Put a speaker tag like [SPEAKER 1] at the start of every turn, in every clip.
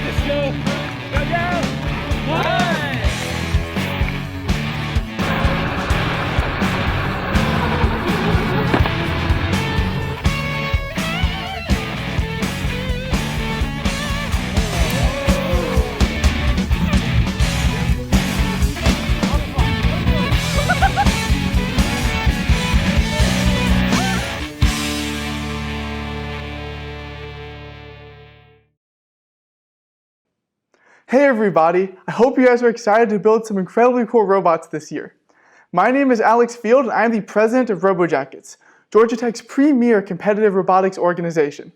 [SPEAKER 1] Let's go. Go, go. Nice.
[SPEAKER 2] Hey everybody, I hope you guys are excited to build some incredibly cool robots this year. My name is Alex Field and I am the president of RoboJackets, Georgia Tech's premier competitive robotics organization.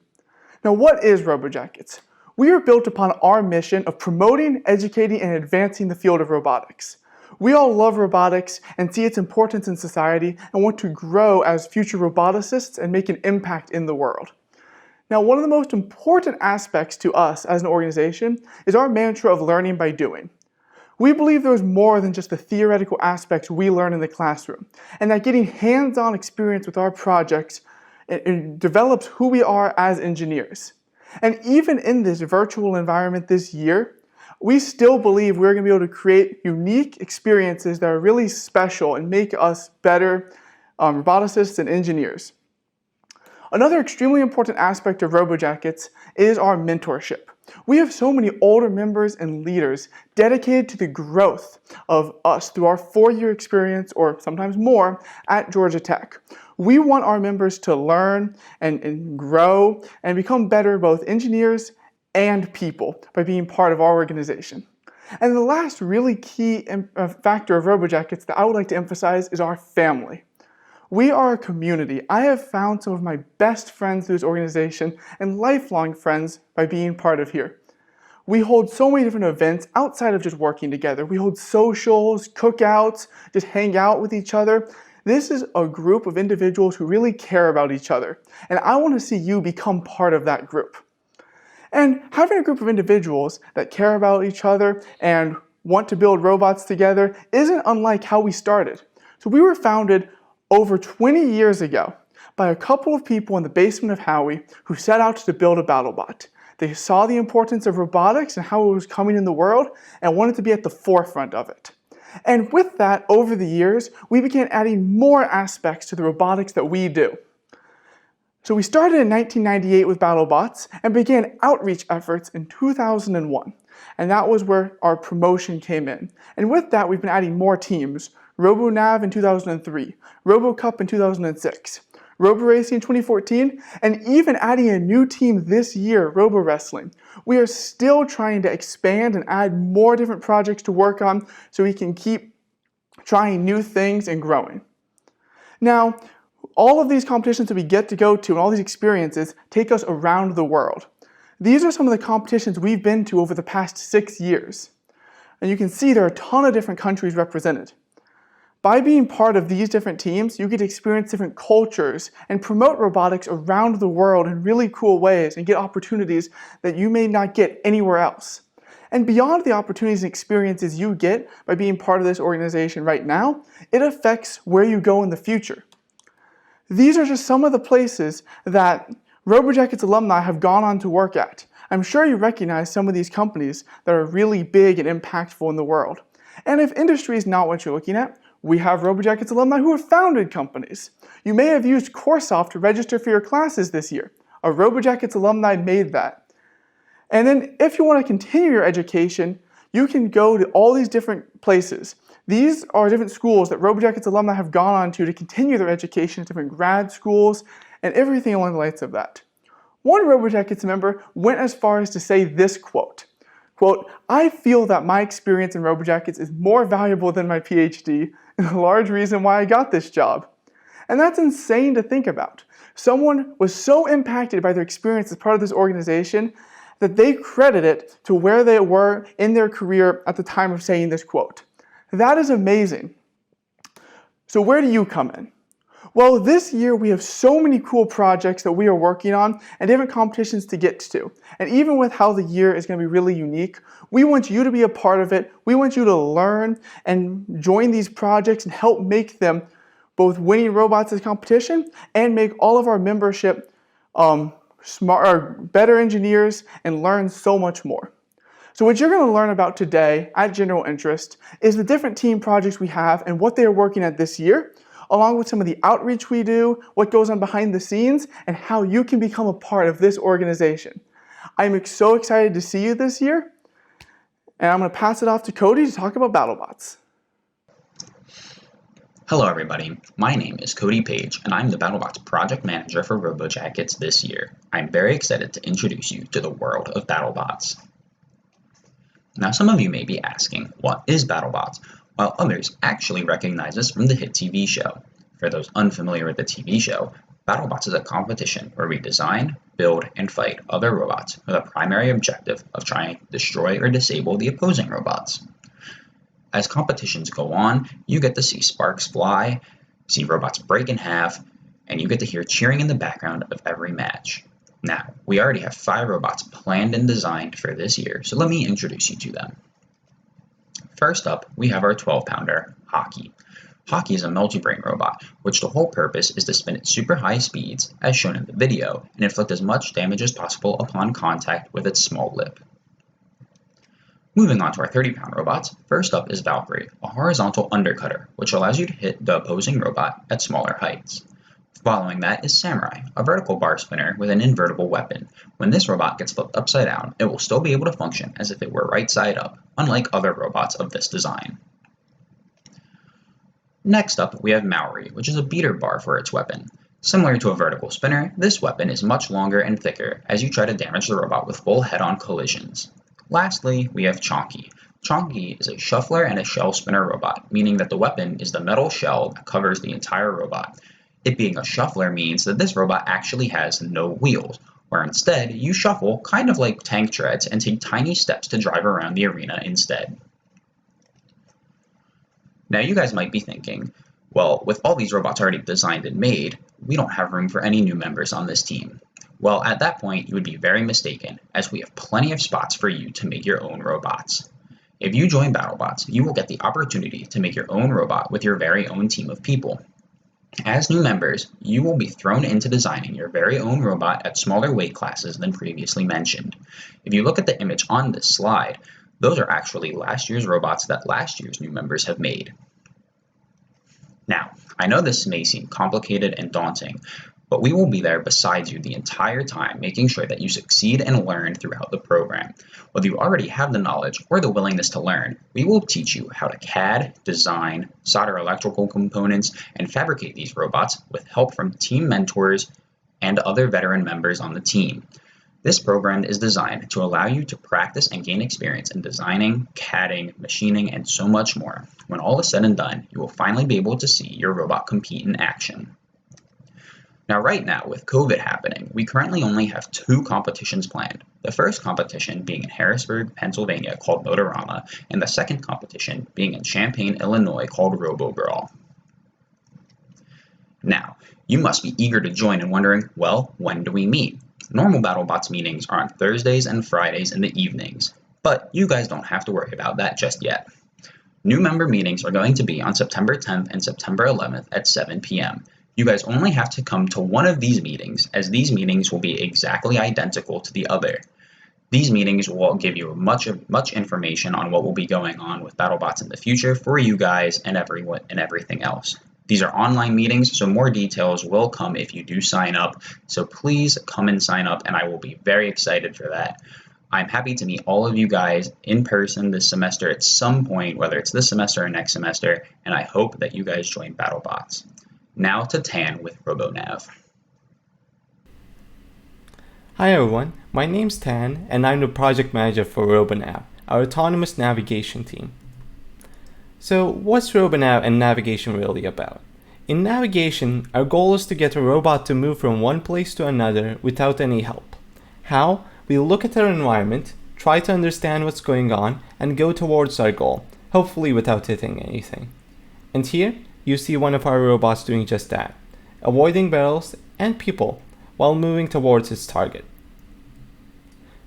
[SPEAKER 2] Now what is RoboJackets? We are built upon our mission of promoting, educating, and advancing the field of robotics. We all love robotics and see its importance in society and want to grow as future roboticists and make an impact in the world. Now, one of the most important aspects to us as an organization is our mantra of learning by doing. We believe there's more than just the theoretical aspects we learn in the classroom, and that getting hands-on experience with our projects it develops who we are as engineers. And even in this virtual environment this year, we still believe we're going to be able to create unique experiences that are really special and make us better roboticists and engineers. Another extremely important aspect of RoboJackets is our mentorship. We have so many older members and leaders dedicated to the growth of us through our 4-year experience, or sometimes more, at Georgia Tech. We want our members to learn and grow and become better both engineers and people by being part of our organization. And the last really key factor of RoboJackets that I would like to emphasize is our family. We are a community. I have found some of my best friends through this organization and lifelong friends by being part of here. We hold so many different events outside of just working together. We hold socials, cookouts, just hang out with each other. This is a group of individuals who really care about each other, and I want to see you become part of that group. And having a group of individuals that care about each other and want to build robots together isn't unlike how we started. So we were founded over 20 years ago by a couple of people in the basement of Howie who set out to build a Battlebot. They saw the importance of robotics and how it was coming in the world and wanted to be at the forefront of it. And with that, over the years, we began adding more aspects to the robotics that we do. So we started in 1998 with Battlebots and began outreach efforts in 2001. And that was where our promotion came in. And with that, we've been adding more teams. RoboNav in 2003, RoboCup in 2006, RoboRacing in 2014, and even adding a new team this year, RoboWrestling. We are still trying to expand and add more different projects to work on so we can keep trying new things and growing. Now, all of these competitions that we get to go to and all these experiences take us around the world. These are some of the competitions we've been to over the past 6 years. And you can see there are a ton of different countries represented. By being part of these different teams, you get to experience different cultures and promote robotics around the world in really cool ways and get opportunities that you may not get anywhere else. And beyond the opportunities and experiences you get by being part of this organization right now, it affects where you go in the future. These are just some of the places that RoboJackets alumni have gone on to work at. I'm sure you recognize some of these companies that are really big and impactful in the world. And if industry is not what you're looking at, we have RoboJackets alumni who have founded companies. You may have used CourseSoft to register for your classes this year. A RoboJackets alumni made that. And then if you want to continue your education, you can go to all these different places. These are different schools that RoboJackets alumni have gone on to continue their education at different grad schools and everything along the lines of that. One RoboJackets member went as far as to say this quote, "I feel that my experience in RoboJackets is more valuable than my PhD, and a large reason why I got this job." And that's insane to think about. Someone was so impacted by their experience as part of this organization that they credit it to where they were in their career at the time of saying this quote. That is amazing. So where do you come in? Well, this year we have so many cool projects that we are working on and different competitions to get to. And even with how the year is going to be really unique, we want you to be a part of it. We want you to learn and join these projects and help make them both winning robots as competition and make all of our membership better engineers and learn so much more. So what you're going to learn about today at General Interest is the different team projects we have and what they are working at this year, along with some of the outreach we do, what goes on behind the scenes, and how you can become a part of this organization. I'm so excited to see you this year, and I'm going to pass it off to Cody to talk about Battlebots.
[SPEAKER 3] Hello everybody, my name is Cody Page and I'm the Battlebots project manager for RoboJackets this year. I'm very excited to introduce you to the world of Battlebots. Now some of you may be asking, what is Battlebots? While others actually recognize this from the hit TV show. For those unfamiliar with the TV show, Battlebots is a competition where we design, build, and fight other robots with a primary objective of trying to destroy or disable the opposing robots. As competitions go on, you get to see sparks fly, see robots break in half, and you get to hear cheering in the background of every match. Now, we already have 5 robots planned and designed for this year, so let me introduce you to them. First up, we have our 12-pounder, Hockey. Hockey is a multi-brain robot, which the whole purpose is to spin at super high speeds, as shown in the video, and inflict as much damage as possible upon contact with its small lip. Moving on to our 30-pound robots, first up is Valkyrie, a horizontal undercutter, which allows you to hit the opposing robot at smaller heights. Following that is Samurai, a vertical bar spinner with an invertible weapon. When this robot gets flipped upside down, it will still be able to function as if it were right side up, unlike other robots of this design. Next up, we have Maori, which is a beater bar for its weapon. Similar to a vertical spinner, this weapon is much longer and thicker as you try to damage the robot with full head-on collisions. Lastly, we have Chonky. Chonky is a shuffler and a shell spinner robot, meaning that the weapon is the metal shell that covers the entire robot. It being a shuffler means that this robot actually has no wheels, where instead you shuffle kind of like tank treads and take tiny steps to drive around the arena instead. Now you guys might be thinking, well, with all these robots already designed and made, we don't have room for any new members on this team. Well, at that point, you would be very mistaken, as we have plenty of spots for you to make your own robots. If you join Battlebots, you will get the opportunity to make your own robot with your very own team of people. As new members, you will be thrown into designing your very own robot at smaller weight classes than previously mentioned. If you look at the image on this slide, those are actually last year's robots that last year's new members have made. Now, I know this may seem complicated and daunting, but we will be there beside you the entire time, making sure that you succeed and learn throughout the program. Whether you already have the knowledge or the willingness to learn, we will teach you how to CAD, design, solder electrical components, and fabricate these robots with help from team mentors and other veteran members on the team. This program is designed to allow you to practice and gain experience in designing, CADing, machining, and so much more. When all is said and done, you will finally be able to see your robot compete in action. Now, right now, with COVID happening, we currently only have 2 competitions planned. The first competition being in Harrisburg, Pennsylvania, called Motorama, and the second competition being in Champaign, Illinois, called RoboBrawl. Now, you must be eager to join and wondering, well, when do we meet? Normal Battlebots meetings are on Thursdays and Fridays in the evenings, but you guys don't have to worry about that just yet. New member meetings are going to be on September 10th and September 11th at 7 p.m. You guys only have to come to one of these meetings, as these meetings will be exactly identical to the other. These meetings will give you much information on what will be going on with Battlebots in the future for you guys and everything else. These are online meetings, so more details will come if you do sign up. So please come and sign up, and I will be very excited for that. I'm happy to meet all of you guys in person this semester at some point, whether it's this semester or next semester, and I hope that you guys join Battlebots. Now to Tan with RoboNav.
[SPEAKER 4] Hi everyone, my name's Tan and I'm the project manager for RoboNav, our autonomous navigation team. So what's RoboNav and navigation really about? In navigation, our goal is to get a robot to move from one place to another without any help. How? We look at our environment, try to understand what's going on, and go towards our goal, hopefully without hitting anything. And here, you see one of our robots doing just that, avoiding barrels and people while moving towards its target.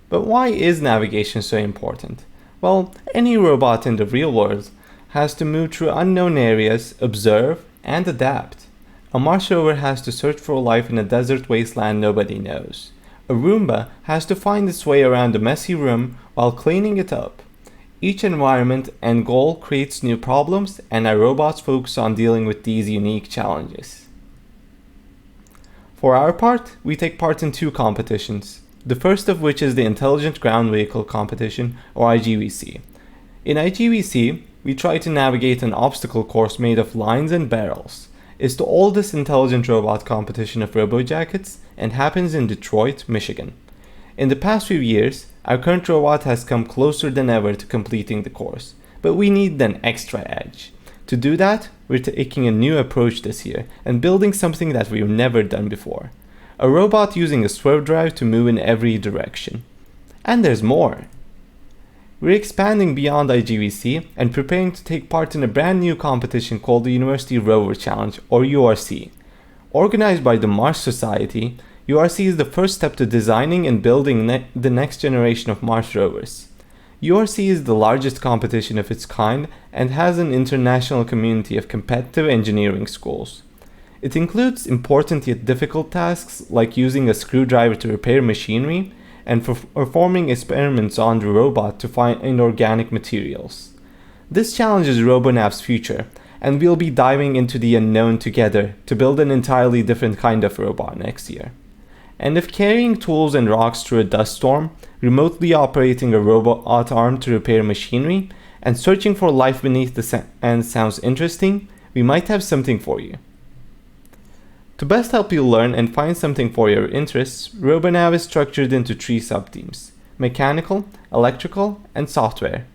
[SPEAKER 4] But why is navigation so important? Well, any robot in the real world has to move through unknown areas, observe, and adapt. A Mars rover has to search for life in a desert wasteland nobody knows. A Roomba has to find its way around a messy room while cleaning it up. Each environment and goal creates new problems, and our robots focus on dealing with these unique challenges. For our part, we take part in 2 competitions, the first of which is the Intelligent Ground Vehicle Competition, or IGVC. In IGVC, we try to navigate an obstacle course made of lines and barrels. It's the oldest intelligent robot competition of RoboJackets and happens in Detroit, Michigan. In the past few years, our current robot has come closer than ever to completing the course, but we need an extra edge. To do that, we're taking a new approach this year and building something that we've never done before. A robot using a swerve drive to move in every direction. And there's more. We're expanding beyond IGVC and preparing to take part in a brand new competition called the University Rover Challenge, or URC. Organized by the Mars Society, URC is the first step to designing and building the next generation of Mars rovers. URC is the largest competition of its kind and has an international community of competitive engineering schools. It includes important yet difficult tasks like using a screwdriver to repair machinery and performing experiments on the robot to find organic materials. This challenges RoboNav's future, and we'll be diving into the unknown together to build an entirely different kind of robot next year. And if carrying tools and rocks through a dust storm, remotely operating a robot arm to repair machinery, and searching for life beneath the sand sounds interesting, we might have something for you. To best help you learn and find something for your interests, RoboNav is structured into 3 subteams: mechanical, electrical, and software.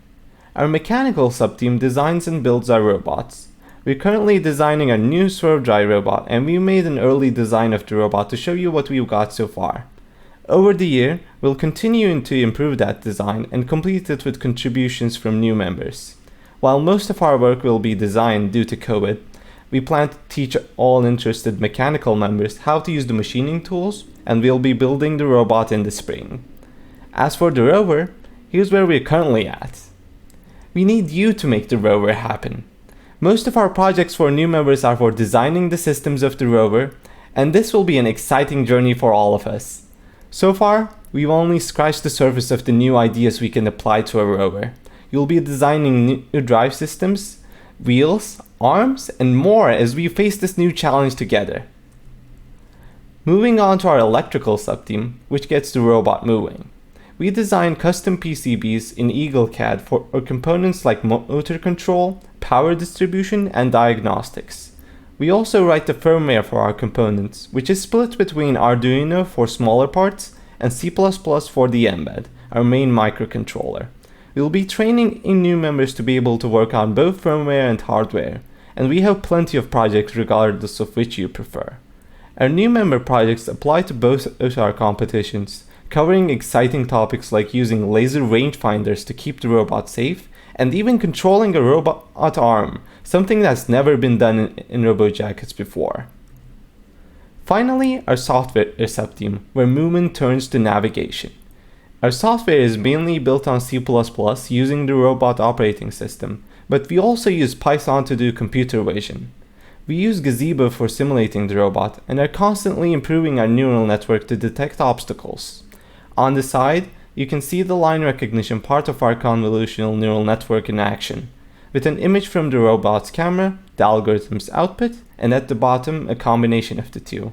[SPEAKER 4] Our mechanical subteam designs and builds our robots. We're currently designing a new swerve drive robot, and we made an early design of the robot to show you what we've got so far. Over the year, we'll continue to improve that design and complete it with contributions from new members. While most of our work will be designed due to COVID, we plan to teach all interested mechanical members how to use the machining tools, and we'll be building the robot in the spring. As for the rover, here's where we're currently at. We need you to make the rover happen. Most of our projects for new members are for designing the systems of the rover, and this will be an exciting journey for all of us. So far, we've only scratched the surface of the new ideas we can apply to a rover. You'll be designing new drive systems, wheels, arms, and more as we face this new challenge together. Moving on to our electrical subteam, which gets the robot moving. We design custom PCBs in EagleCAD for components like motor control, power distribution, and diagnostics. We also write the firmware for our components, which is split between Arduino for smaller parts and C++ for the embed, our main microcontroller. We'll be training in new members to be able to work on both firmware and hardware, and we have plenty of projects regardless of which you prefer. Our new member projects apply to both of our competitions, covering exciting topics like using laser rangefinders to keep the robot safe, and even controlling a robot arm, something that's never been done in RoboJackets before. Finally, our software subteam, where movement turns to navigation. Our software is mainly built on C++ using the robot operating system, but we also use Python to do computer vision. We use Gazebo for simulating the robot and are constantly improving our neural network to detect obstacles. On the side, you can see the line recognition part of our convolutional neural network in action, with an image from the robot's camera, the algorithm's output, and at the bottom, a combination of the two.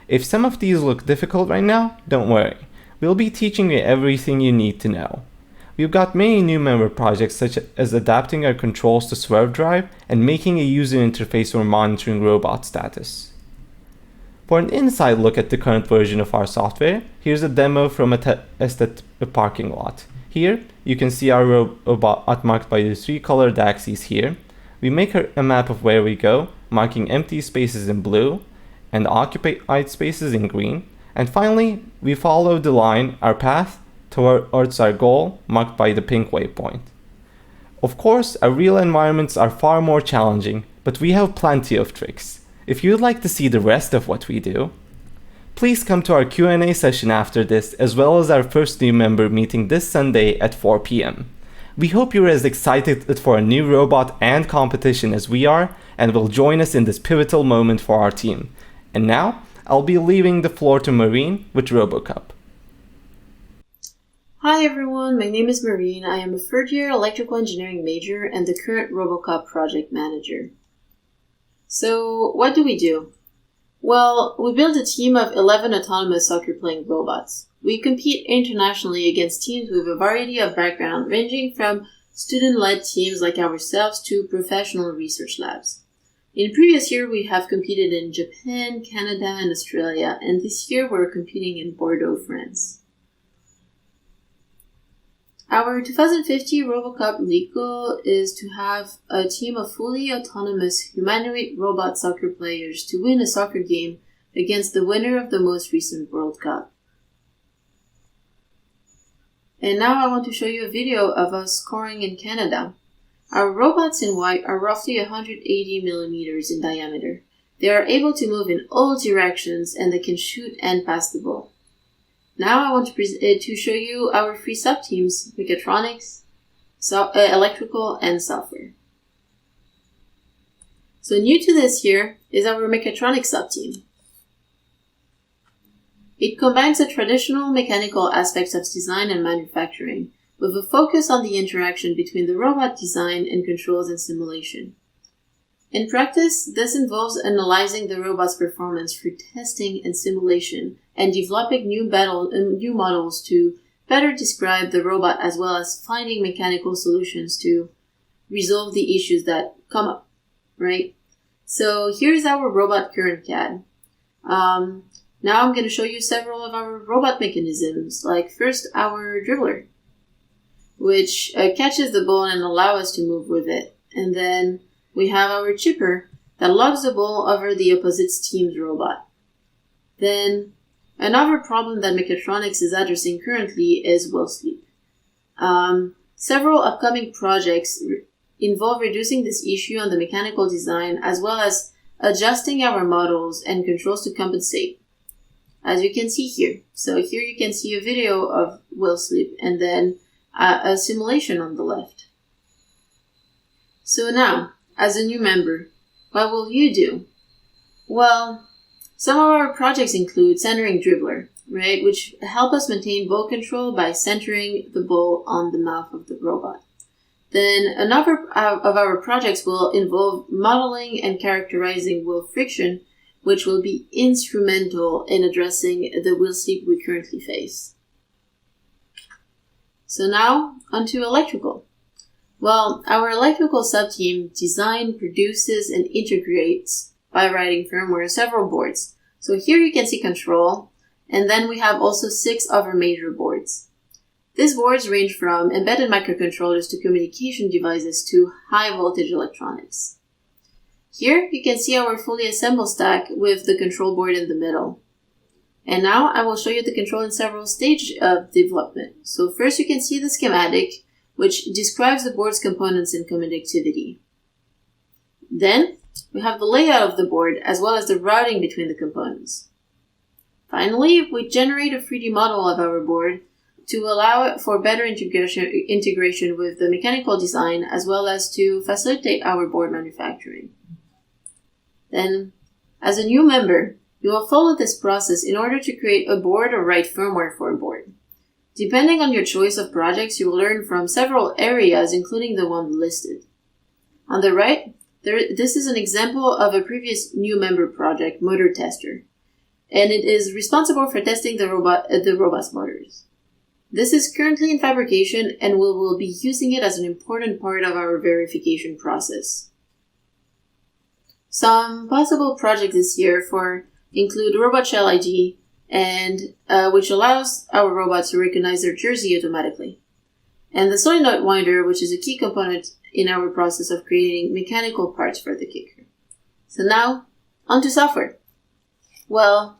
[SPEAKER 4] If some of these look difficult right now, don't worry. We'll be teaching you everything you need to know. We've got many new member projects such as adapting our controls to swerve drive and making a user interface for monitoring robot status. For an inside look at the current version of our software, here's a demo from a test at a parking lot. Here, you can see our robot marked by the 3 colored axes here. We make a map of where we go, marking empty spaces in blue and occupied spaces in green. And finally, we follow the line, our path, towards our goal, marked by the pink waypoint. Of course, our real environments are far more challenging, but we have plenty of tricks. If you'd like to see the rest of what we do, please come to our Q&A session after this, as well as our first new member meeting this Sunday at 4 p.m. We hope you're as excited for a new robot and competition as we are, and will join us in this pivotal moment for our team. And now, I'll be leaving the floor to Marine with RoboCup.
[SPEAKER 5] Hi everyone, my name is Marine. I am a third-year electrical engineering major and the current RoboCup project manager. So, what do? Well, we build a team of 11 autonomous soccer-playing robots. We compete internationally against teams with a variety of backgrounds, ranging from student-led teams like ourselves to professional research labs. In previous year, we have competed in Japan, Canada, and Australia, and this year we're competing in Bordeaux, France. Our 2050 RoboCup league goal is to have a team of fully autonomous humanoid robot soccer players to win a soccer game against the winner of the most recent World Cup. And now I want to show you a video of us scoring in Canada. Our robots in white are roughly 180 millimeters in diameter. They are able to move in all directions and they can shoot and pass the ball. Now I want to show you our three sub-teams, Mechatronics, Electrical, and Software. So new to this year is our Mechatronics sub-team. It combines the traditional mechanical aspects of design and manufacturing with a focus on the interaction between the robot design and controls and simulation. In practice, this involves analyzing the robot's performance through testing and simulation and developing new models to better describe the robot as well as finding mechanical solutions to resolve the issues that come up, right? So here's our robot current CAD. Now I'm going to show you several of our robot mechanisms, like first our dribbler, which catches the ball and allows us to move with it. And then we have our chipper that logs the ball over the opposite team's robot. Then, another problem that Mechatronics is addressing currently is wheel sleep. Several upcoming projects involve reducing this issue on the mechanical design as well as adjusting our models and controls to compensate. As you can see here. So here you can see a video of wheel sleep and then a simulation on the left. So now, as a new member, what will you do? Well, some of our projects include centering dribbler, right, which help us maintain ball control by centering the ball on the mouth of the robot. Then another of our projects will involve modeling and characterizing wheel friction, which will be instrumental in addressing the wheel sleep we currently face. So now, onto electrical. Well, our electrical sub-team designs, produces, and integrates, by writing firmware, several boards. So here you can see control, and then we have also 6 other major boards. These boards range from embedded microcontrollers to communication devices to high-voltage electronics. Here you can see our fully assembled stack with the control board in the middle. And now I will show you the control in several stages of development. So first you can see the schematic, which describes the board's components and connectivity. Then, we have the layout of the board as well as the routing between the components. Finally, we generate a 3D model of our board to allow for better integration with the mechanical design as well as to facilitate our board manufacturing. Then, as a new member, you will follow this process in order to create a board or write firmware for a board. Depending on your choice of projects, you will learn from several areas, including the one listed. On the right, this is an example of a previous new member project, Motor Tester, and it is responsible for testing the robot's motors. This is currently in fabrication, and we will be using it as an important part of our verification process. Some possible projects this year include Robot Shell ID, and which allows our robots to recognize their jersey automatically. And the solenoid winder, which is a key component in our process of creating mechanical parts for the kicker. So now, onto software. Well,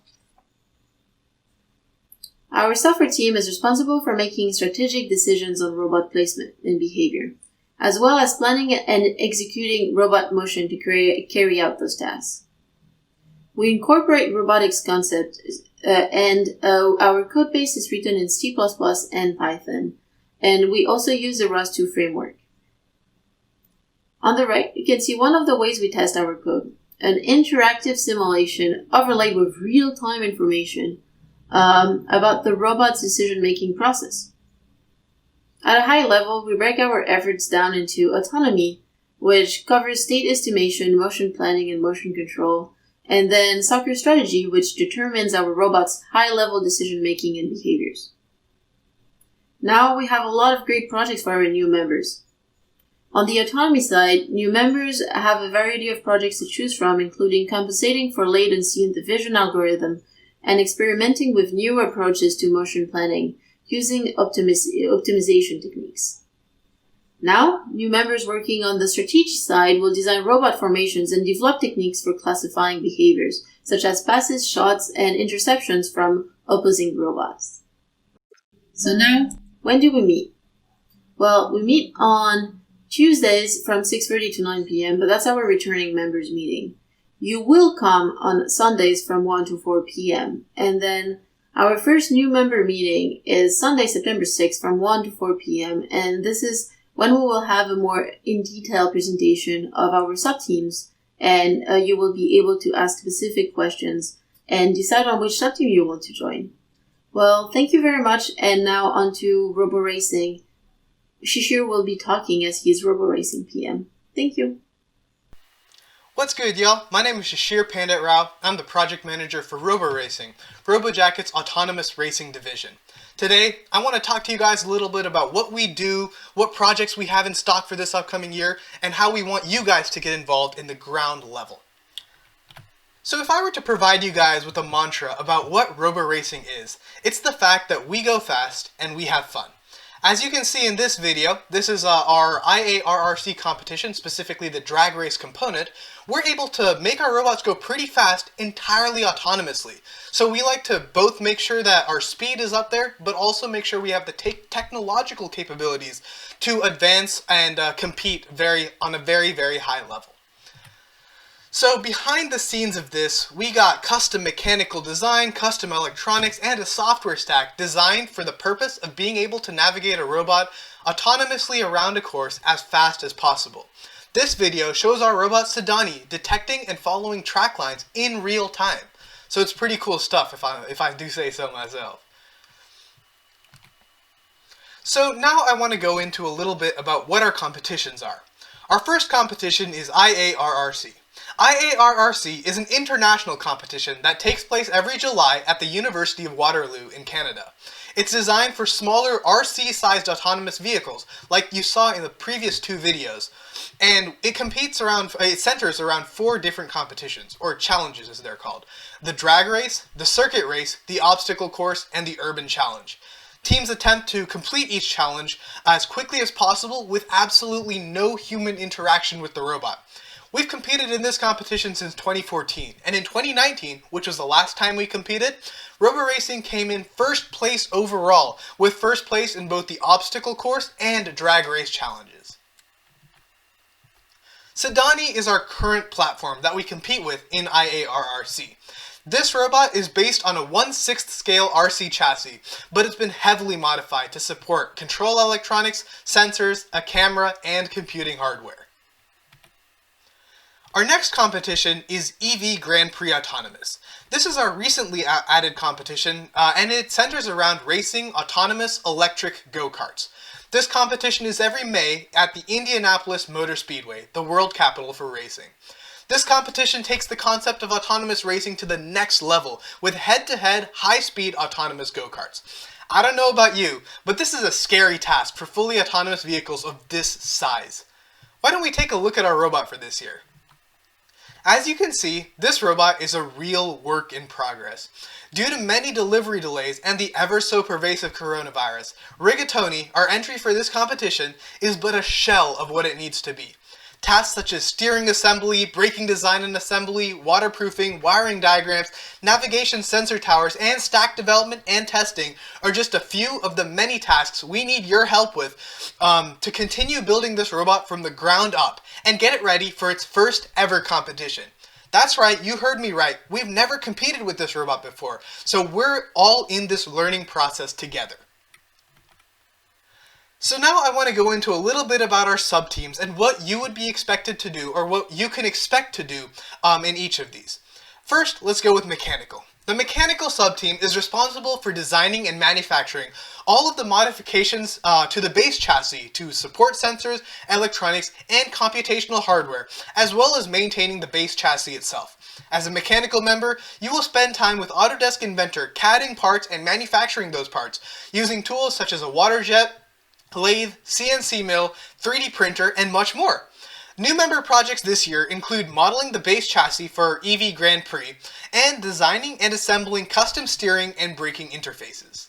[SPEAKER 5] our software team is responsible for making strategic decisions on robot placement and behavior, as well as planning and executing robot motion to carry out those tasks. We incorporate robotics concepts and our code base is written in C++ and Python, and we also use the ROS2 framework. On the right, you can see one of the ways we test our code, an interactive simulation overlaid with real-time information about the robot's decision-making process. At a high level, we break our efforts down into autonomy, which covers state estimation, motion planning, and motion control, and then software strategy, which determines our robot's high-level decision-making and behaviors. Now we have a lot of great projects for our new members. On the autonomy side, new members have a variety of projects to choose from, including compensating for latency in the vision algorithm and experimenting with new approaches to motion planning using optimization techniques. Now, new members working on the strategic side will design robot formations and develop techniques for classifying behaviors, such as passes, shots, and interceptions from opposing robots. So now, when do we meet? Well, we meet on Tuesdays from 6:30 to 9 p.m., but that's our returning members meeting. You will come on Sundays from 1 to 4 p.m. And then our first new member meeting is Sunday, September 6th from 1 to 4 p.m. And this is when we will have a more in-detail presentation of our sub-teams, and you will be able to ask specific questions and decide on which sub-team you want to join. Well, thank you very much, and now on to Robo Racing. Shishir will be talking as he is Robo Racing PM. Thank you.
[SPEAKER 6] What's good, y'all? My name is Shishir Pandit Rao. I'm the project manager for Robo Racing, RoboJackets Autonomous Racing Division. Today, I want to talk to you guys a little bit about what we do, what projects we have in stock for this upcoming year, and how we want you guys to get involved in the ground level. So if I were to provide you guys with a mantra about what Robo Racing is, it's the fact that we go fast and we have fun. As you can see in this video, this is our IARRC competition, specifically the drag race component. We're able to make our robots go pretty fast entirely autonomously. So we like to both make sure that our speed is up there, but also make sure we have the technological capabilities to advance and compete on a very, very high level. So behind the scenes of this, we got custom mechanical design, custom electronics, and a software stack designed for the purpose of being able to navigate a robot autonomously around a course as fast as possible. This video shows our robot Sidani detecting and following track lines in real time. So it's pretty cool stuff if I do say so myself. So now I want to go into a little bit about what our competitions are. Our first competition is IARRC. IARRC is an international competition that takes place every July at the University of Waterloo in Canada. It's designed for smaller RC-sized autonomous vehicles, like you saw in the previous two videos, and it centers around 4 different competitions, or challenges as they're called: the drag race, the circuit race, the obstacle course, and the urban challenge. Teams attempt to complete each challenge as quickly as possible with absolutely no human interaction with the robot. We've competed in this competition since 2014, and in 2019, which was the last time we competed, Robo Racing came in first place overall, with first place in both the obstacle course and drag race challenges. Sidani is our current platform that we compete with in IARRC. This robot is based on a 1/6 scale RC chassis, but it's been heavily modified to support control electronics, sensors, a camera, and computing hardware. Our next competition is EV Grand Prix Autonomous. This is our recently added competition, and it centers around racing autonomous electric go-karts. This competition is every May at the Indianapolis Motor Speedway, the world capital for racing. This competition takes the concept of autonomous racing to the next level with head-to-head, high-speed autonomous go-karts. I don't know about you, but this is a scary task for fully autonomous vehicles of this size. Why don't we take a look at our robot for this year? As you can see, this robot is a real work in progress. Due to many delivery delays and the ever so pervasive coronavirus, Rigatoni, our entry for this competition, is but a shell of what it needs to be. Tasks such as steering assembly, braking design and assembly, waterproofing, wiring diagrams, navigation sensor towers, and stack development and testing are just a few of the many tasks we need your help with to continue building this robot from the ground up and get it ready for its first ever competition. That's right, you heard me right. We've never competed with this robot before, so we're all in this learning process together. So now I want to go into a little bit about our sub-teams and what you would be expected to do, or what you can expect to do in each of these. First, let's go with mechanical. The mechanical subteam is responsible for designing and manufacturing all of the modifications to the base chassis to support sensors, electronics, and computational hardware, as well as maintaining the base chassis itself. As a mechanical member, you will spend time with Autodesk Inventor CADing parts and manufacturing those parts, using tools such as a water jet, lathe, CNC mill, 3D printer, and much more. New member projects this year include modeling the base chassis for EV Grand Prix and designing and assembling custom steering and braking interfaces.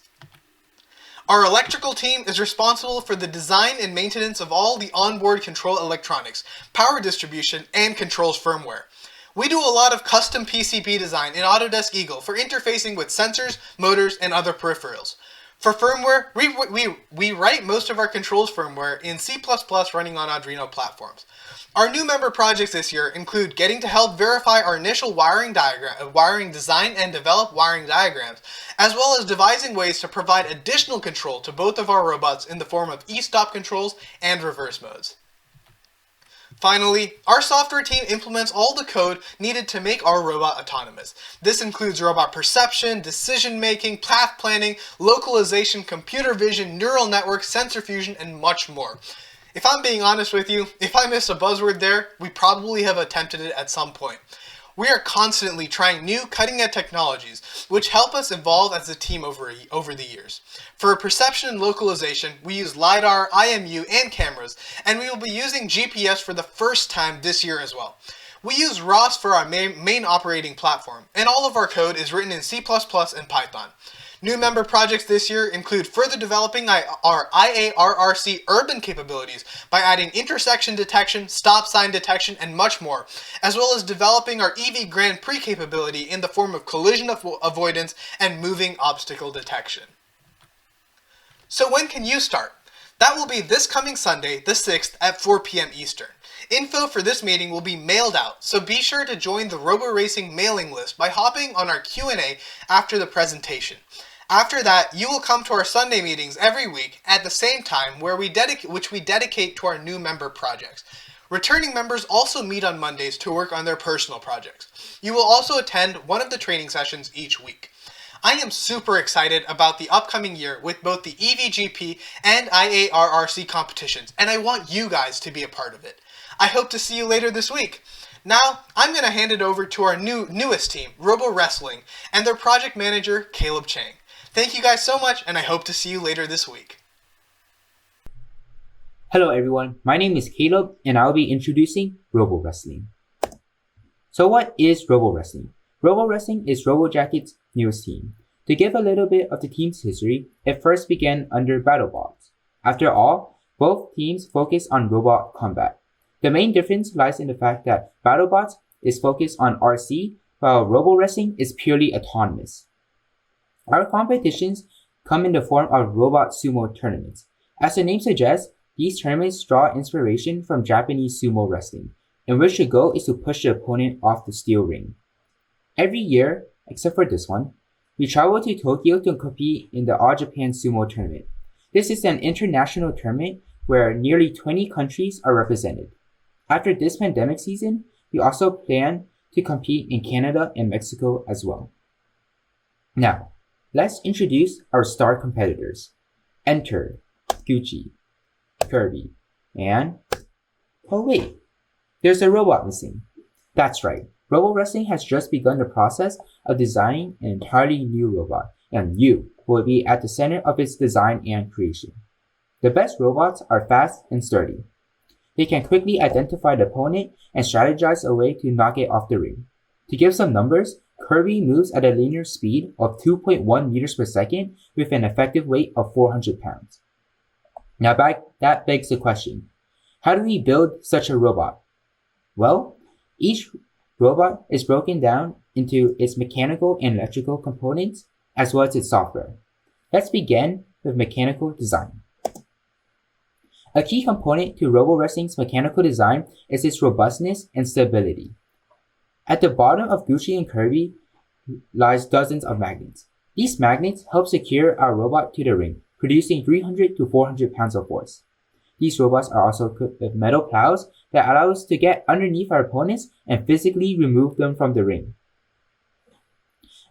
[SPEAKER 6] Our electrical team is responsible for the design and maintenance of all the onboard control electronics, power distribution, and controls firmware. We do a lot of custom PCB design in Autodesk Eagle for interfacing with sensors, motors, and other peripherals. For firmware, we write most of our controls firmware in C++ running on Arduino platforms. Our new member projects this year include getting to help verify our initial wiring design and develop wiring diagrams, as well as devising ways to provide additional control to both of our robots in the form of e-stop controls and reverse modes. Finally, our software team implements all the code needed to make our robot autonomous. This includes robot perception, decision making, path planning, localization, computer vision, neural networks, sensor fusion, and much more. If I'm being honest with you, if I missed a buzzword there, we probably have attempted it at some point. We are constantly trying new cutting-edge technologies, which help us evolve as a team over the years. For perception and localization, we use LiDAR, IMU, and cameras, and we will be using GPS for the first time this year as well. We use ROS for our main operating platform, and all of our code is written in C++ and Python. New member projects this year include further developing our IARRC urban capabilities by adding intersection detection, stop sign detection, and much more, as well as developing our EV Grand Prix capability in the form of collision avoidance and moving obstacle detection. So when can you start? That will be this coming Sunday, the 6th at 4 p.m. Eastern. Info for this meeting will be mailed out, so be sure to join the RoboRacing mailing list by hopping on our Q&A after the presentation. After that, you will come to our Sunday meetings every week at the same time which we dedicate to our new member projects. Returning members also meet on Mondays to work on their personal projects. You will also attend one of the training sessions each week. I am super excited about the upcoming year with both the EVGP and IARRC competitions, and I want you guys to be a part of it. I hope to see you later this week. Now, I'm going to hand it over to our newest team, RoboWrestling, and their project manager, Caleb Chang. Thank you guys so much, and I hope to see you later this week.
[SPEAKER 7] Hello everyone, my name is Caleb, and I'll be introducing RoboWrestling. So what is RoboWrestling? RoboWrestling is RoboJackets' newest team. To give a little bit of the team's history, it first began under Battlebots. After all, both teams focus on robot combat. The main difference lies in the fact that Battlebots is focused on RC, while RoboWrestling is purely autonomous. Our competitions come in the form of robot sumo tournaments. As the name suggests, these tournaments draw inspiration from Japanese sumo wrestling, in which the goal is to push the opponent off the steel ring. Every year, except for this one, we travel to Tokyo to compete in the All Japan Sumo Tournament. This is an international tournament where nearly 20 countries are represented. After this pandemic season, we also plan to compete in Canada and Mexico as well. Now, let's introduce our star competitors. Enter Gucci, Kirby, and... oh wait, there's a robot missing. That's right, RoboWrestling has just begun the process of designing an entirely new robot, and you will be at the center of its design and creation. The best robots are fast and sturdy. They can quickly identify the opponent and strategize a way to knock it off the ring. To give some numbers, Kirby moves at a linear speed of 2.1 meters per second with an effective weight of 400 pounds. Now that begs the question, how do we build such a robot? Well, each robot is broken down into its mechanical and electrical components as well as its software. Let's begin with mechanical design. A key component to RoboWrestling's mechanical design is its robustness and stability. At the bottom of Gucci and Kirby lies dozens of magnets. These magnets help secure our robot to the ring, producing 300 to 400 pounds of force. These robots are also equipped with metal plows that allow us to get underneath our opponents and physically remove them from the ring.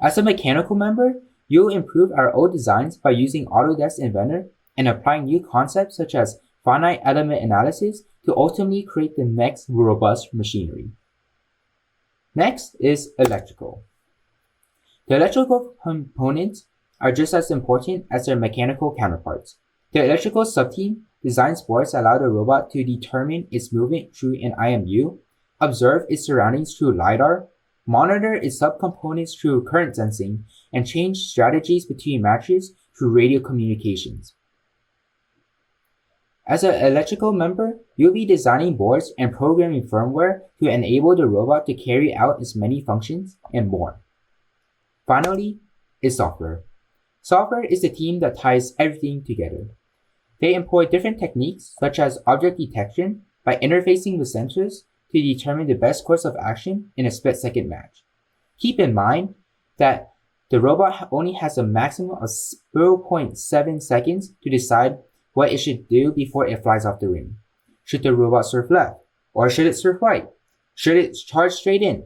[SPEAKER 7] As a mechanical member, you'll improve our old designs by using Autodesk Inventor and applying new concepts such as finite element analysis to ultimately create the next robust machinery. Next is electrical. The electrical components are just as important as their mechanical counterparts. The electrical subteam designs boards that allow the robot to determine its movement through an IMU, observe its surroundings through LiDAR, monitor its subcomponents through current sensing, and change strategies between matches through radio communications. As an electrical member, you'll be designing boards and programming firmware to enable the robot to carry out its many functions and more. Finally, is software. Software is the team that ties everything together. They employ different techniques such as object detection by interfacing with sensors to determine the best course of action in a split-second match. Keep in mind that the robot only has a maximum of 0.7 seconds to decide what it should do before it flies off the ring. Should the robot surf left? Or should it surf right? Should it charge straight in?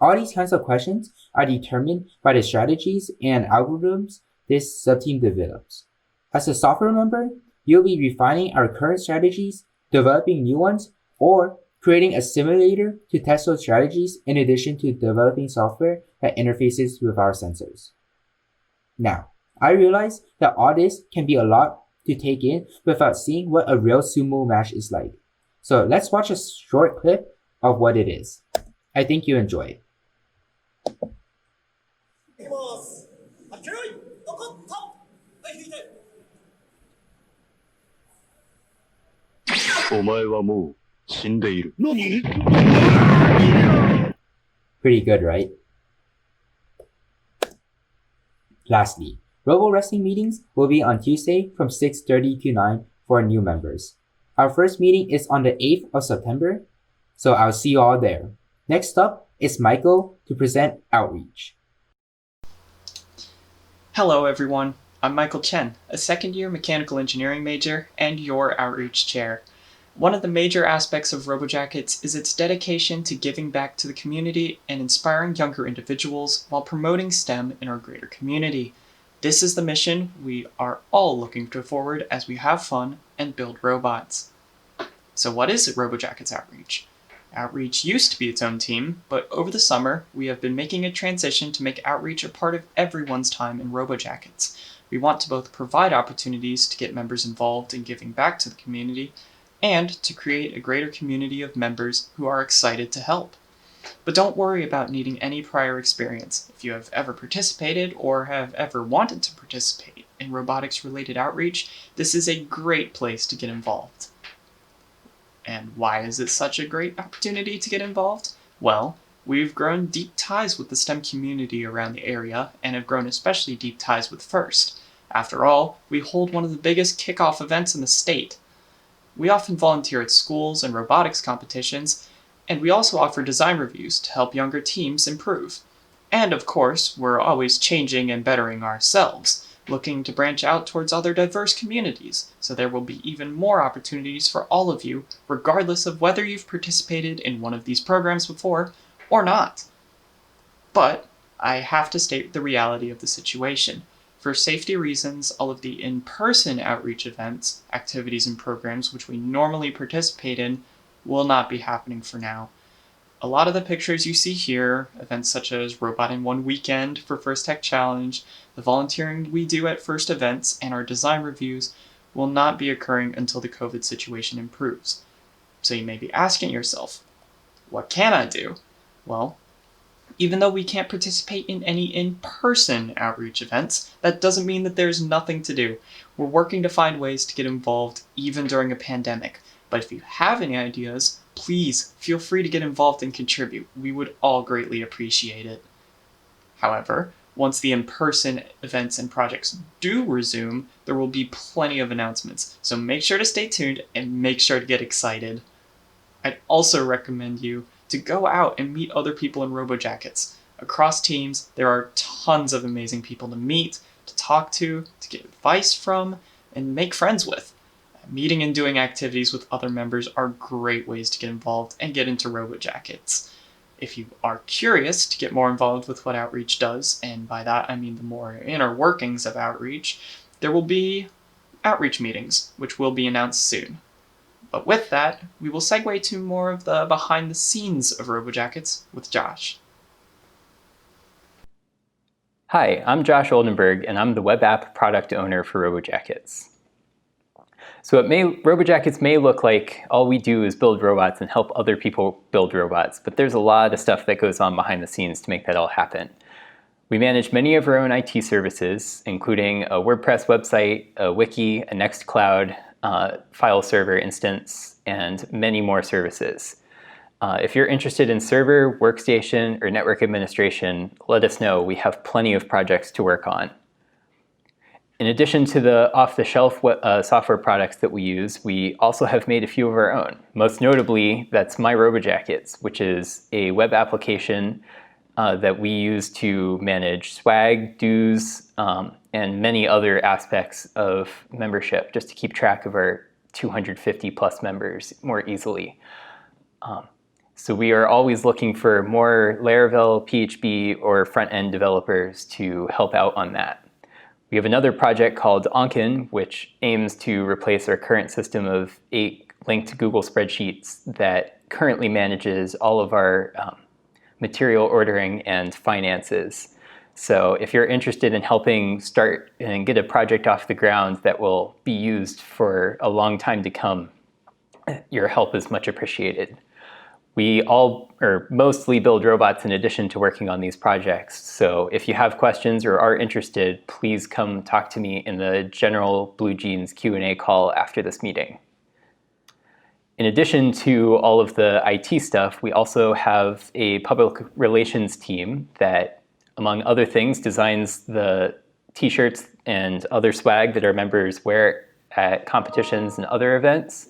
[SPEAKER 7] All these kinds of questions are determined by the strategies and algorithms this subteam develops. As a software member, you'll be refining our current strategies, developing new ones, or creating a simulator to test those strategies in addition to developing software that interfaces with our sensors. Now, I realize that all this can be a lot to take in without seeing what a real sumo match is like. So let's watch a short clip of what it is. I think you enjoy it.
[SPEAKER 1] お前はもう死んでいる。何？
[SPEAKER 7] Pretty good, right? Lastly, RoboWrestling meetings will be on Tuesday from 6:30 to 9 for new members. Our first meeting is on the 8th of September, so I'll see you all there. Next up is Michael to present Outreach.
[SPEAKER 8] Hello everyone, I'm Michael Chen, a second-year mechanical engineering major and your Outreach chair. One of the major aspects of RoboJackets is its dedication to giving back to the community and inspiring younger individuals while promoting STEM in our greater community. This is the mission we are all looking forward as we have fun and build robots. So what is RoboJackets Outreach? Outreach used to be its own team, but over the summer, we have been making a transition to make Outreach a part of everyone's time in RoboJackets. We want to both provide opportunities to get members involved in giving back to the community, and to create a greater community of members who are excited to help. But don't worry about needing any prior experience. If you have ever participated or have ever wanted to participate in robotics-related outreach, this is a great place to get involved. And why is it such a great opportunity to get involved? Well, we've grown deep ties with the STEM community around the area and have grown especially deep ties with FIRST. After all, we hold one of the biggest kickoff events in the state. We often volunteer at schools and robotics competitions, and we also offer design reviews to help younger teams improve. And of course, we're always changing and bettering ourselves, looking to branch out towards other diverse communities, so there will be even more opportunities for all of you, regardless of whether you've participated in one of these programs before or not. But I have to state the reality of the situation. For safety reasons, all of the in-person outreach events, activities, and programs which we normally participate in will not be happening for now. A lot of the pictures you see here, events such as Robot in One Weekend for First Tech Challenge, the volunteering we do at First events, and our design reviews will not be occurring until the COVID situation improves. So you may be asking yourself, what can I do? Well, even though we can't participate in any in-person outreach events, that doesn't mean that there's nothing to do. We're working to find ways to get involved even during a pandemic. But if you have any ideas, please feel free to get involved and contribute. We would all greatly appreciate it. However, once the in-person events and projects do resume, there will be plenty of announcements. So make sure to stay tuned and make sure to get excited. I'd also recommend you to go out and meet other people in RoboJackets. Across teams, there are tons of amazing people to meet, to talk to get advice from, and make friends with. Meeting and doing activities with other members are great ways to get involved and get into RoboJackets. If you are curious to get more involved with what Outreach does, and by that I mean the more inner workings of Outreach, there will be Outreach meetings, which will be announced soon. But with that, we will segue to more of the behind the scenes of RoboJackets with Josh.
[SPEAKER 9] Hi, I'm Josh Oldenburg, and I'm the web app product owner for RoboJackets. So RoboJackets may look like all we do is build robots and help other people build robots, but there's a lot of stuff that goes on behind the scenes to make that all happen. We manage many of our own IT services, including a WordPress website, a wiki, a Nextcloud file server instance, and many more services. If you're interested in server, workstation, or network administration, let us know. We have plenty of projects to work on. In addition to the off-the-shelf software products that we use, we also have made a few of our own. Most notably, that's My RoboJackets, which is a web application that we use to manage swag, dues, and many other aspects of membership, just to keep track of our 250 plus members more easily. So we are always looking for more Laravel, PHP, or front-end developers to help out on that. We have another project called Onken, which aims to replace our current system of 8 linked Google spreadsheets that currently manages all of our material ordering and finances. So if you're interested in helping start and get a project off the ground that will be used for a long time to come, your help is much appreciated. We all, or mostly, build robots in addition to working on these projects. So if you have questions or are interested, please come talk to me in the general BlueJeans Q&A call after this meeting. In addition to all of the IT stuff, we also have a public relations team that, among other things, designs the t-shirts and other swag that our members wear at competitions and other events.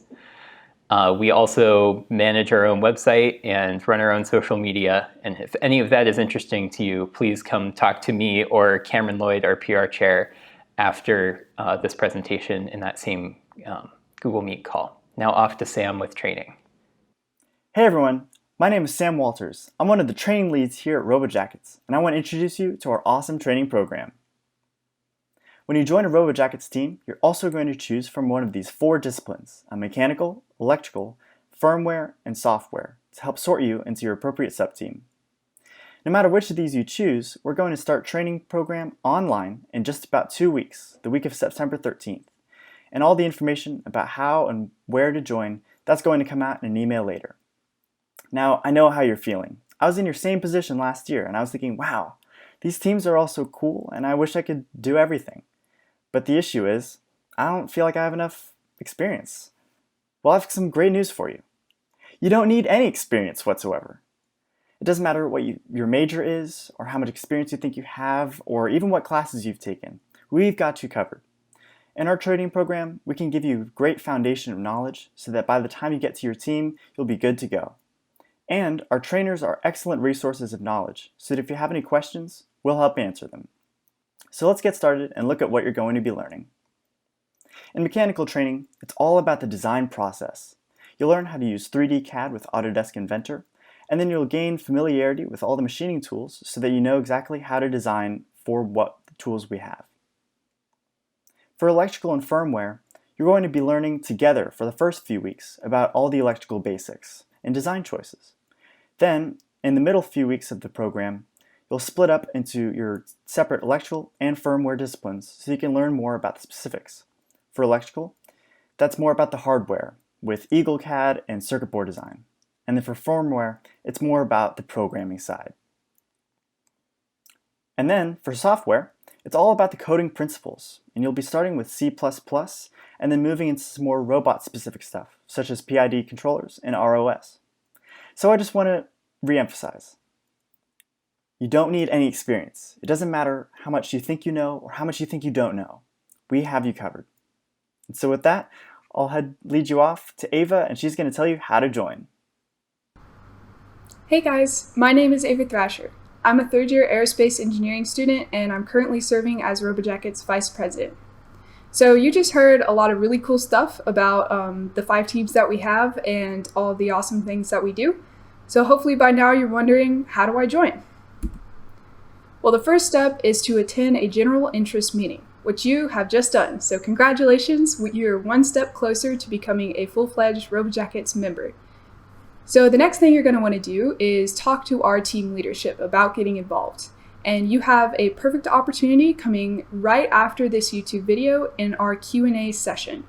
[SPEAKER 9] We also manage our own website and run our own social media. And if any of that is interesting to you, please come talk to me or Cameron Lloyd, our PR chair, after this presentation in that same Google Meet call. Now off to Sam with training.
[SPEAKER 10] Hey everyone, my name is Sam Walters. I'm one of the training leads here at RoboJackets, and I want to introduce you to our awesome training program. When you join a RoboJackets team, you're also going to choose from one of these 4 disciplines, a mechanical, electrical, firmware, and software, to help sort you into your appropriate subteam. No matter which of these you choose, we're going to start training program online in just about 2 weeks, the week of September 13th. And all the information about how and where to join, that's going to come out in an email later. Now, I know how you're feeling. I was in your same position last year, and I was thinking, wow, these teams are all so cool, and I wish I could do everything. But the issue is, I don't feel like I have enough experience. Well, I have some great news for you. You don't need any experience whatsoever. It doesn't matter what your major is, or how much experience you think you have, or even what classes you've taken. We've got you covered. In our training program, we can give you a great foundation of knowledge so that by the time you get to your team, you'll be good to go. And our trainers are excellent resources of knowledge, so that if you have any questions, we'll help answer them. So let's get started and look at what you're going to be learning. In mechanical training, it's all about the design process. You'll learn how to use 3D CAD with Autodesk Inventor, and then you'll gain familiarity with all the machining tools so that you know exactly how to design for what the tools we have. For electrical and firmware, you're going to be learning together for the first few weeks about all the electrical basics and design choices. Then, in the middle few weeks of the program, you'll split up into your separate electrical and firmware disciplines so you can learn more about the specifics. For electrical, that's more about the hardware with EagleCAD and circuit board design. And then for firmware, it's more about the programming side. And then for software, it's all about the coding principles, and you'll be starting with C++ and then moving into some more robot-specific stuff, such as PID controllers and ROS. So I just want to re-emphasize. You don't need any experience. It doesn't matter how much you think you know or how much you think you don't know. We have you covered. And so with that, I'll lead you off to Ava, and she's going to tell you how to join.
[SPEAKER 11] Hey guys, my name is Ava Thrasher. I'm a third-year aerospace engineering student, and I'm currently serving as RoboJackets Vice President. So you just heard a lot of really cool stuff about the 5 teams that we have and all the awesome things that we do. So hopefully by now you're wondering, how do I join? Well, the first step is to attend a general interest meeting, which you have just done. So congratulations, you're one step closer to becoming a full-fledged RoboJackets member. So the next thing you're going to want to do is talk to our team leadership about getting involved. And you have a perfect opportunity coming right after this YouTube video in our Q&A session.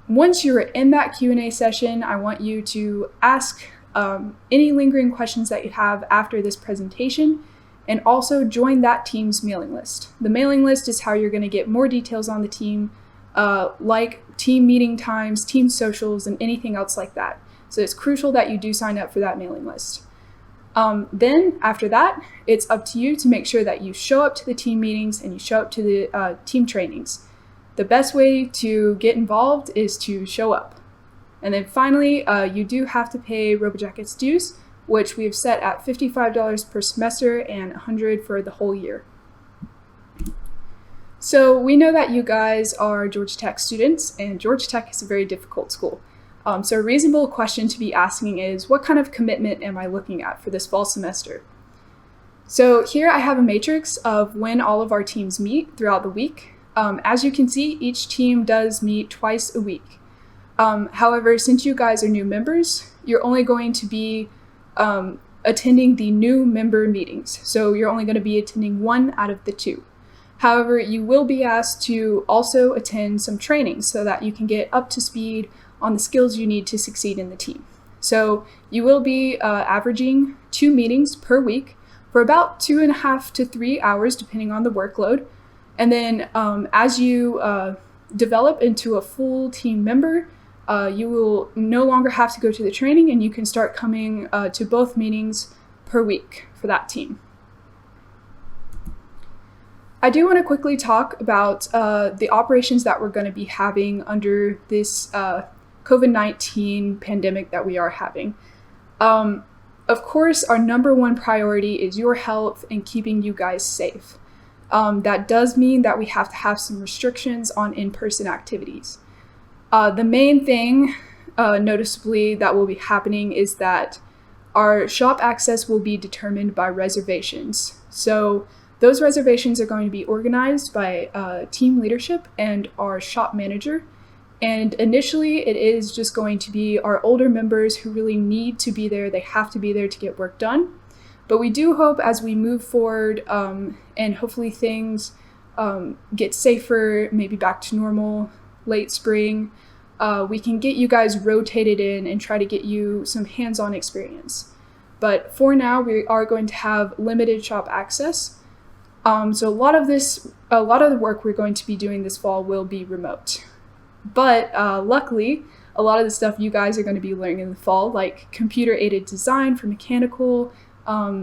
[SPEAKER 11] Once you're in that Q&A session, I want you to ask any lingering questions that you have after this presentation, and also join that team's mailing list. The mailing list is how you're going to get more details on the team, like team meeting times, team socials, and anything else like that. So it's crucial that you do sign up for that mailing list. Then after that, it's up to you to make sure that you show up to the team meetings and you show up to the team trainings. The best way to get involved is to show up. And then finally, you do have to pay RoboJackets dues, which we've set at $55 per semester and $100 for the whole year. So we know that you guys are Georgia Tech students, and Georgia Tech is a very difficult school. So a reasonable question to be asking is, what kind of commitment am I looking at for this fall semester? So here I have a matrix of when all of our teams meet throughout the week. As you can see, each team does meet twice a week. However, since you guys are new members, you're only going to be attending the new member meetings. So you're only going to be attending one out of the two. However, you will be asked to also attend some training so that you can get up to speed on the skills you need to succeed in the team. So you will be averaging 2 meetings per week for about 2.5 to 3 hours, depending on the workload. And then as you develop into a full team member, you will no longer have to go to the training, and you can start coming to both meetings per week for that team. I do want to quickly talk about the operations that we're going to be having under this COVID-19 pandemic that we are having. Of course, our number one priority is your health and keeping you guys safe. That does mean that we have to have some restrictions on in-person activities. The main thing, noticeably, that will be happening is that our shop access will be determined by reservations. So those reservations are going to be organized by team leadership and our shop manager. And initially, it is just going to be our older members who really need to be there. They have to be there to get work done. But we do hope as we move forward and hopefully things get safer, maybe back to normal, late spring, we can get you guys rotated in and try to get you some hands-on experience. But for now, we are going to have limited shop access. So a lot of the work we're going to be doing this fall will be remote. But luckily, a lot of the stuff you guys are going to be learning in the fall, like computer-aided design for mechanical,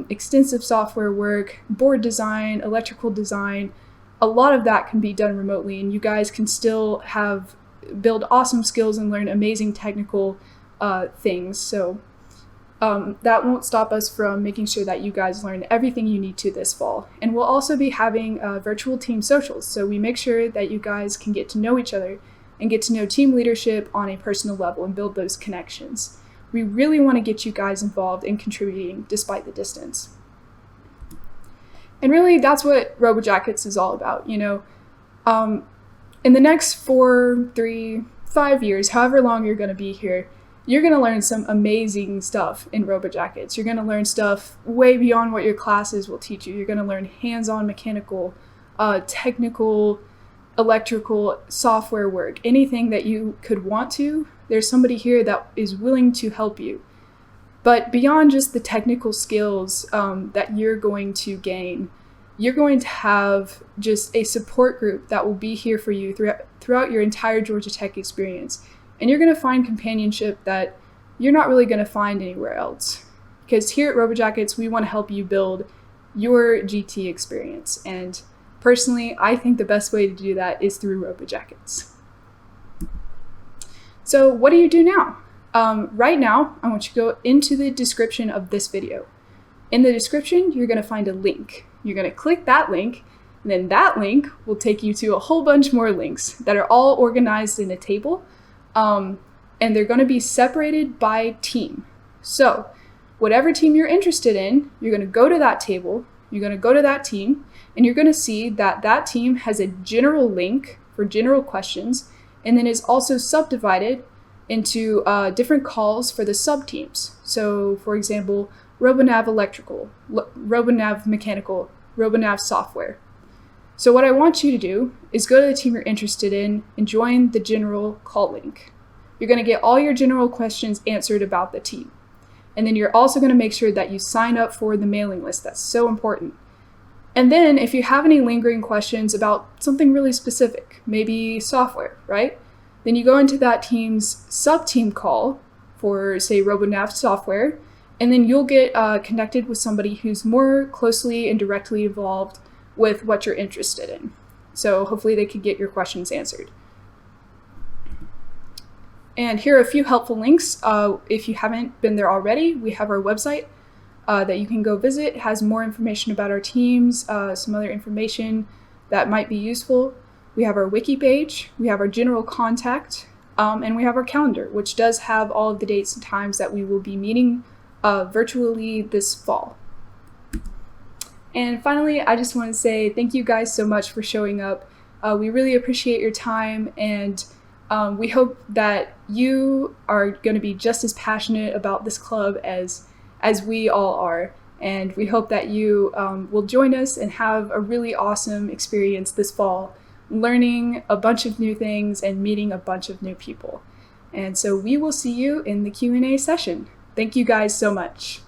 [SPEAKER 11] extensive software work, board design, electrical design, a lot of that can be done remotely, and you guys can still build awesome skills and learn amazing technical things. So that won't stop us from making sure that you guys learn everything you need to this fall. And we'll also be having virtual team socials, so we make sure that you guys can get to know each other and get to know team leadership on a personal level and build those connections. We really want to get you guys involved in contributing despite the distance. And really, that's what RoboJackets is all about. You know, in the next 4, 3, 5 years, however long you're going to be here, you're going to learn some amazing stuff in RoboJackets. You're going to learn stuff way beyond what your classes will teach you. You're going to learn hands-on mechanical, technical, electrical, software work, anything that you could want to. There's somebody here that is willing to help you. But beyond just the technical skills that you're going to gain, you're going to have just a support group that will be here for you throughout your entire Georgia Tech experience. And you're going to find companionship that you're not really going to find anywhere else. Because here at RoboJackets, we want to help you build your GT experience. And personally, I think the best way to do that is through RoboJackets. So what do you do now? Right now, I want you to go into the description of this video. In the description, you're going to find a link. You're going to click that link, and then that link will take you to a whole bunch more links that are all organized in a table, and they're going to be separated by team. So whatever team you're interested in, you're going to go to that table, you're going to go to that team, and you're going to see that that team has a general link for general questions, and then is also subdivided into different calls for the sub-teams. So for example, RoboNav electrical, RoboNav mechanical, RoboNav software. So what I want you to do is go to the team you're interested in and join the general call link. You're going to get all your general questions answered about the team. And then you're also going to make sure that you sign up for the mailing list. That's so important. And then if you have any lingering questions about something really specific, maybe software, right? Then you go into that team's sub-team call for, say, RoboNav software, and then you'll get connected with somebody who's more closely and directly involved with what you're interested in. So hopefully they could get your questions answered. And here are a few helpful links. If you haven't been there already, we have our website that you can go visit. It has more information about our teams, some other information that might be useful. We have our wiki page, we have our general contact, and we have our calendar, which does have all of the dates and times that we will be meeting virtually this fall. And finally, I just want to say thank you guys so much for showing up. We really appreciate your time, and we hope that you are going to be just as passionate about this club as we all are. And we hope that you will join us and have a really awesome experience this fall, learning a bunch of new things and meeting a bunch of new people. And so we will see you in the Q&A session. Thank you guys so much.